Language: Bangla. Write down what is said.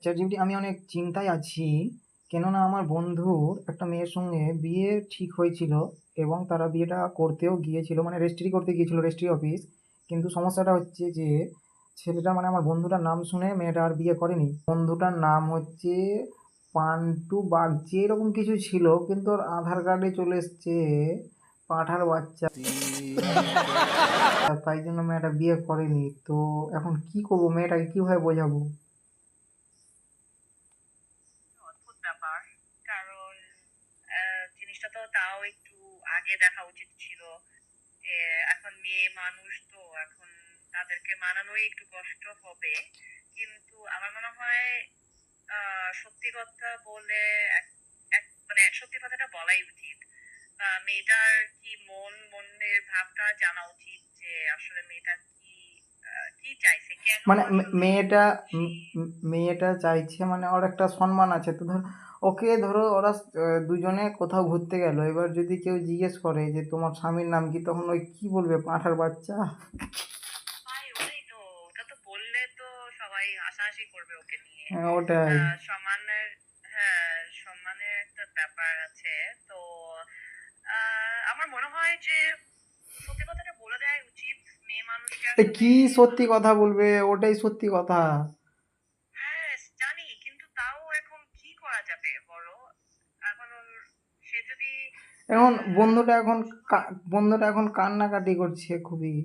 চ্যাটজিপিটি আমি অনেক চিন্তায় আছি। কেননা আমার বন্ধুর একটা মেয়ের সঙ্গে বিয়ে ঠিক হয়েছিল এবং তারা বিয়েটা করতেও গিয়েছিল, মানে রেজিস্ট্রি করতে গিয়েছিল, রেজিস্ট্রি অফিস। কিন্তু সমস্যাটা হচ্ছে যে ছেলেটা, মানে আমার বন্ধুটার নাম শুনে মেয়েটা আর বিয়ে করেনি। বন্ধুটার নাম হচ্ছে পান্টু বাগচি এরকম কিছু ছিল, কিন্তু ওর আধার কার্ডে চলে এসছে পাঁঠার বাচ্চা। তাই জন্য মেয়েটা বিয়ে করেনি। তো এখন কি করবো, মেয়েটাকে কিভাবে বোঝাবো? অদ্ভুত ব্যাপার। কারণ জিনিসটা তো তাও একটু আগে দেখা উচিত ছিল। এ এখন মেয়ে মানুষ তো এখন তাদেরকে মানানোই একটু কষ্ট হবে। কিন্তু আমার মনে হয় সত্যি কথা বলে মানে সত্যি কথাটা বলাই উচিত। মেয়েটার কি মনের ভাবটা জানা উচিত যে আসলে মেয়েটা কি চাইছে, কেন মানে আসলে মেয়েটা সেই মেয়েটা চাইছে, মানে ওর একটা সম্মান আছে তো। ওকে ধরো ওরা দুজনে কোথাও ঘুরতে গেল, এবার যদি কেউ জিজ্ঞেস করে যে তোমার স্বামীর নাম কি, তখন ওই কি বলবে, পাঁঠার বাচ্চা? ভাই ওটাই তো, ওটা তো বললে তো সবাই হাসাহাসি করবে ওকে নিয়ে। হ্যাঁ, ওটাই। সম্মানের, হ্যাঁ, সম্মানের একটা ব্যাপার আছে। তো আমার মনে হয় যে সত্যি কথাটা বলে দেওয়াই উচিত। মেয়ে মানুষকে আসলে কি সত্যি কথা বলবে, ওটাই সত্যি কথা। হ্যাঁ জানি, কিন্তু তাও এখন কি করা যাবে বলো? এখন সে যদি এখন আহ, বন্ধুটা এখন বন্ধুটা এখন কান্নাকাটি করছে খুবই।